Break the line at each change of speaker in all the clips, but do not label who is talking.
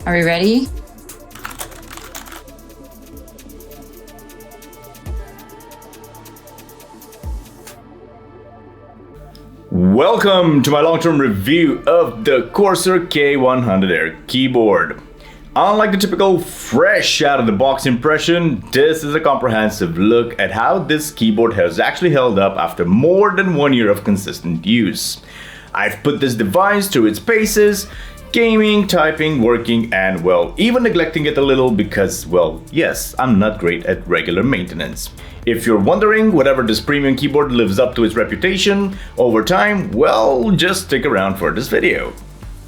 Are we ready?
Welcome to my long-term review of the Corsair K100 Air keyboard. Unlike the typical fresh out of the box impression, this is a comprehensive look at how this keyboard has actually held up after more than 1 year of consistent use. I've put this device through its paces, gaming, typing, working, and well, even neglecting it a little because, well, yes, I'm not great at regular maintenance. If you're wondering whether this premium keyboard lives up to its reputation over time, well, just stick around for this video.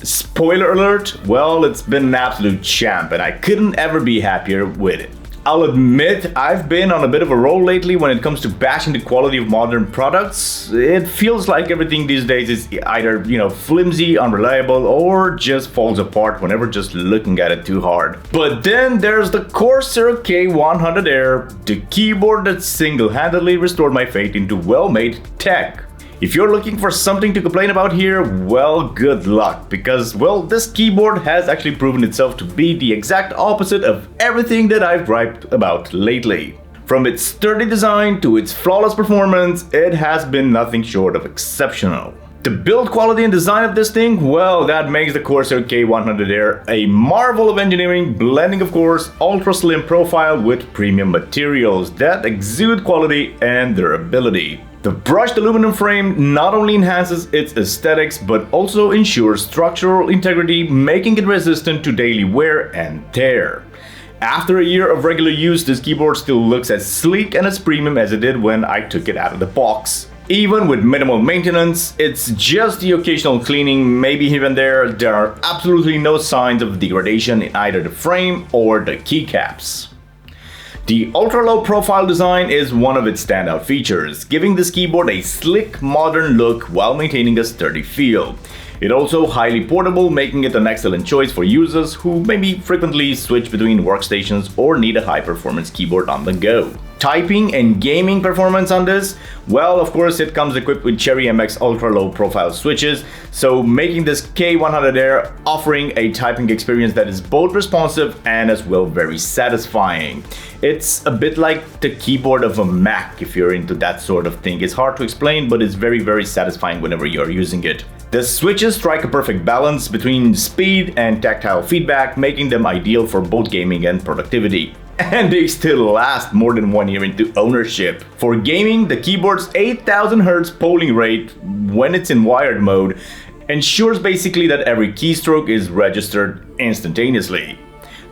Spoiler alert, well, it's been an absolute champ and I couldn't ever be happier with it. I'll admit I've been on a bit of a roll lately when it comes to bashing the quality of modern products. It feels like everything these days is either, flimsy, unreliable, or just falls apart whenever just looking at it too hard. But then there's the Corsair K100 Air, the keyboard that single-handedly restored my faith into well-made tech. If you're looking for something to complain about here, well, good luck, because, well, this keyboard has actually proven itself to be the exact opposite of everything that I've griped about lately. From its sturdy design to its flawless performance, it has been nothing short of exceptional. The build quality and design of this thing, well, that makes the Corsair K100 Air a marvel of engineering, blending, of course, ultra slim profile with premium materials that exude quality and durability. The brushed aluminum frame not only enhances its aesthetics but also ensures structural integrity, making it resistant to daily wear and tear. After a year of regular use, this keyboard still looks as sleek and as premium as it did when I took it out of the box. Even with minimal maintenance, it's just the occasional cleaning, maybe here and there are absolutely no signs of degradation in either the frame or the keycaps. The ultra-low profile design is one of its standout features, giving this keyboard a slick, modern look while maintaining a sturdy feel. It's also highly portable, making it an excellent choice for users who maybe frequently switch between workstations or need a high-performance keyboard on the go. Typing and gaming performance on this? Well, of course, it comes equipped with Cherry MX ultra-low profile switches, so making this K100 Air offering a typing experience that is both responsive and as well very satisfying. It's a bit like the keyboard of a Mac if you're into that sort of thing. It's hard to explain, but it's very, very satisfying whenever you're using it. The switches strike a perfect balance between speed and tactile feedback, making them ideal for both gaming and productivity. And they still last more than 1 year into ownership. For gaming, the keyboard's 8000 Hz polling rate, when it's in wired mode, ensures basically that every keystroke is registered instantaneously.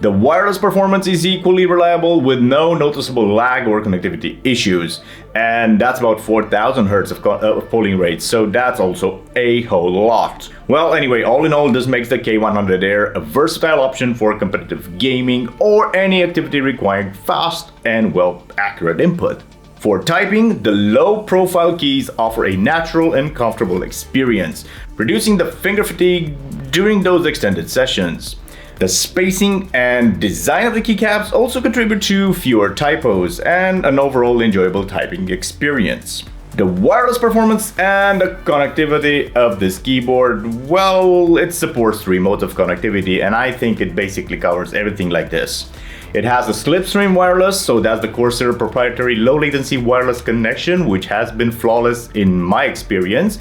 The wireless performance is equally reliable with no noticeable lag or connectivity issues, and that's about 4000 Hz of polling rate, so that's also a whole lot. Well, anyway, all in all, this makes the K100 Air a versatile option for competitive gaming or any activity requiring fast and, well, accurate input. For typing, the low-profile keys offer a natural and comfortable experience, reducing the finger fatigue during those extended sessions. The spacing and design of the keycaps also contribute to fewer typos and an overall enjoyable typing experience. The wireless performance and the connectivity of this keyboard, well, it supports 3 modes of connectivity, and I think it basically covers everything like this. It has a slipstream wireless, so that's the Corsair proprietary low latency wireless connection, which has been flawless in my experience.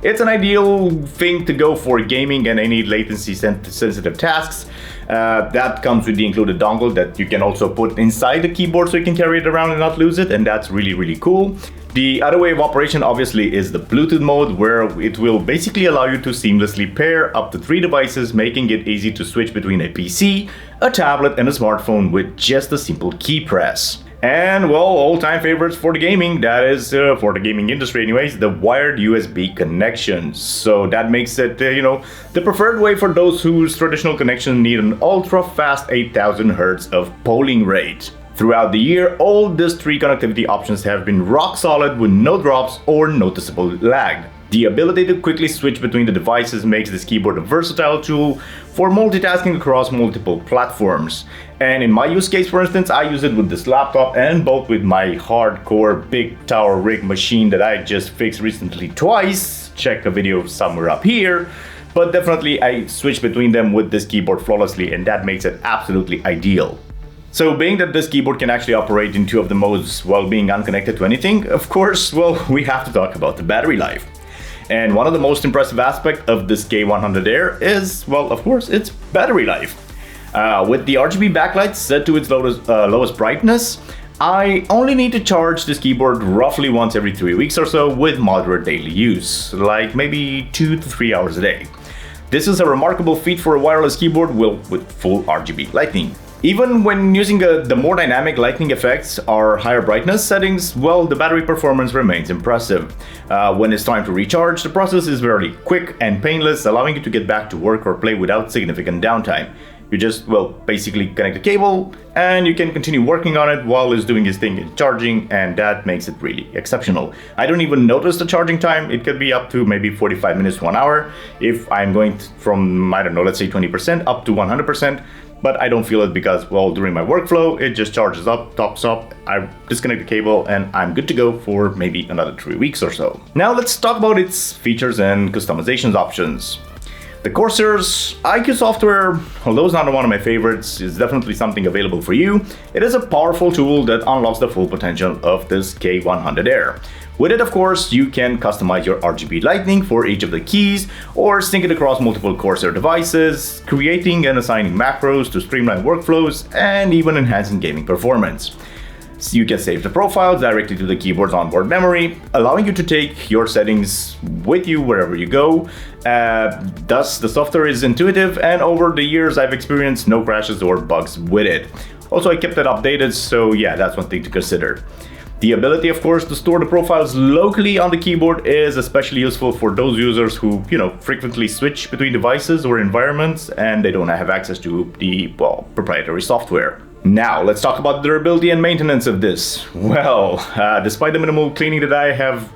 It's an ideal thing to go for gaming and any latency sensitive tasks. That comes with the included dongle that you can also put inside the keyboard so you can carry it around and not lose it, and that's really, really cool. The other way of operation obviously is the Bluetooth mode, where it will basically allow you to seamlessly pair up to 3 devices, making it easy to switch between a PC, a tablet, and a smartphone with just a simple key press. And, well, all-time favorites for the gaming, that is, for the gaming industry anyways, the wired USB connection. So that makes it, the preferred way for those whose traditional connection need an ultra-fast 8000 Hz of polling rate. Throughout the year, all these 3 connectivity options have been rock solid with no drops or noticeable lag. The ability to quickly switch between the devices makes this keyboard a versatile tool for multitasking across multiple platforms. And in my use case, for instance, I use it with this laptop and both with my hardcore big tower rig machine that I just fixed recently twice. Check a video somewhere up here. but definitely I switch between them with this keyboard flawlessly, and that makes it absolutely ideal. So being that this keyboard can actually operate in two of the modes while being unconnected to anything, of course, well, we have to talk about the battery life. And one of the most impressive aspects of this K100 Air is, well, of course, its battery life. With the RGB backlight set to its lowest brightness, I only need to charge this keyboard roughly once every 3 weeks or so with moderate daily use, like maybe 2 to 3 hours a day. This is a remarkable feat for a wireless keyboard with full RGB lighting. Even when using the more dynamic lighting effects or higher brightness settings, well, the battery performance remains impressive. When it's time to recharge, the process is very quick and painless, allowing you to get back to work or play without significant downtime. You just, well, basically connect the cable and you can continue working on it while it's doing its thing in charging, and that makes it really exceptional. I don't even notice the charging time. It could be up to maybe 45 minutes to 1 hour if I'm going from, I don't know, let's say 20% up to 100%, but I don't feel it because, well, during my workflow, it just charges up, tops up, I disconnect the cable, and I'm good to go for maybe another 3 weeks or so. Now let's talk about its features and customizations options. The Corsair's IQ software, although it's not one of my favorites, is definitely something available for you. It is a powerful tool that unlocks the full potential of this K100 Air. With it, of course, you can customize your RGB lighting for each of the keys or sync it across multiple Corsair devices, creating and assigning macros to streamline workflows and even enhancing gaming performance. So you can save the profiles directly to the keyboard's onboard memory, allowing you to take your settings with you wherever you go. Thus, the software is intuitive, and over the years I've experienced no crashes or bugs with it. Also, I kept it updated, so yeah, that's one thing to consider. The ability, of course, to store the profiles locally on the keyboard is especially useful for those users who, frequently switch between devices or environments and they don't have access to the, well, proprietary software. Now, let's talk about the durability and maintenance of this. Well, despite the minimal cleaning that I have,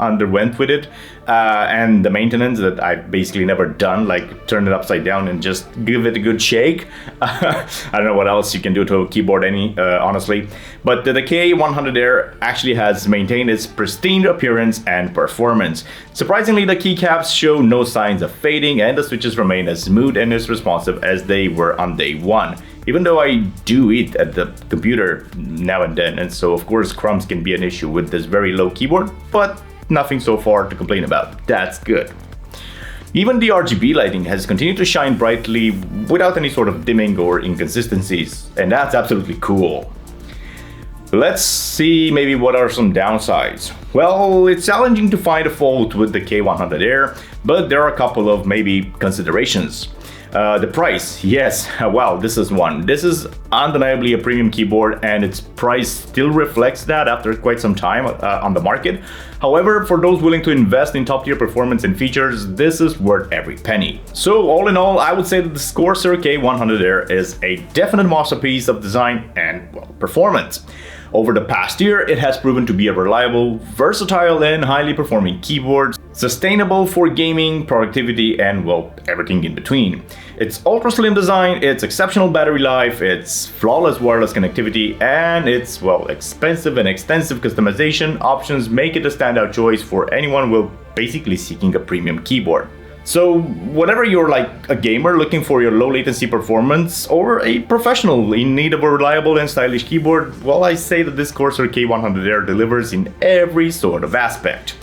underwent with it, and the maintenance that I've basically never done, like turn it upside down and just give it a good shake. I don't know what else you can do to a keyboard, honestly. But the K100 Air actually has maintained its pristine appearance and performance. Surprisingly, the keycaps show no signs of fading, and the switches remain as smooth and as responsive as they were on day one. Even though I do eat at the computer now and then, and so of course crumbs can be an issue with this very low keyboard, but nothing so far to complain about. That's good. Even the RGB lighting has continued to shine brightly without any sort of dimming or inconsistencies, and that's absolutely cool. Let's see maybe what are some downsides. Well, it's challenging to find a fault with the K100 Air, but there are a couple of maybe considerations. The price, yes, wow, this is one. This is undeniably a premium keyboard, and its price still reflects that after quite some time on the market. However, for those willing to invest in top-tier performance and features, this is worth every penny. So all in all, I would say that the Corsair K100 Air is a definite masterpiece of design and, well, performance. Over the past year, it has proven to be a reliable, versatile, and highly performing keyboard, sustainable for gaming, productivity, and, well, everything in between. Its ultra-slim design, its exceptional battery life, its flawless wireless connectivity, and its, well, expensive and extensive customization options make it a standout choice for anyone who basically seeking a premium keyboard. So whether you're like a gamer looking for your low latency performance or a professional in need of a reliable and stylish keyboard, well, I say that this Corsair K100 Air delivers in every sort of aspect.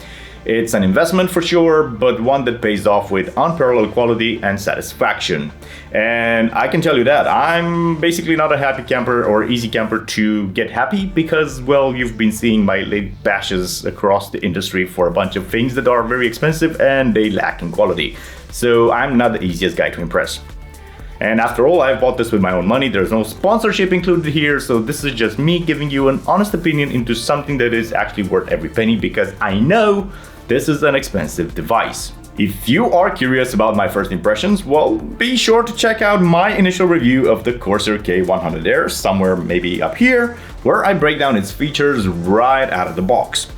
It's an investment for sure, but one that pays off with unparalleled quality and satisfaction. And I can tell you that I'm basically not a happy camper or easy camper to get happy because, well, you've been seeing my late bashes across the industry for a bunch of things that are very expensive and they lack in quality. So I'm not the easiest guy to impress. And after all, I bought this with my own money. There's no sponsorship included here, so this is just me giving you an honest opinion into something that is actually worth every penny because I know this is an expensive device. If you are curious about my first impressions, well, be sure to check out my initial review of the Corsair K100 Air, somewhere maybe up here, where I break down its features right out of the box.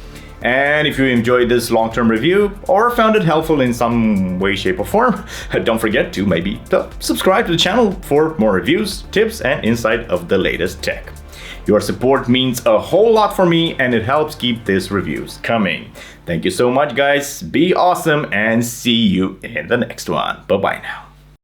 And if you enjoyed this long-term review or found it helpful in some way, shape or form, don't forget to maybe subscribe to the channel for more reviews, tips and insight of the latest tech. Your support means a whole lot for me and it helps keep these reviews coming. Thank you so much, guys. Be awesome and see you in the next one. Bye-bye now.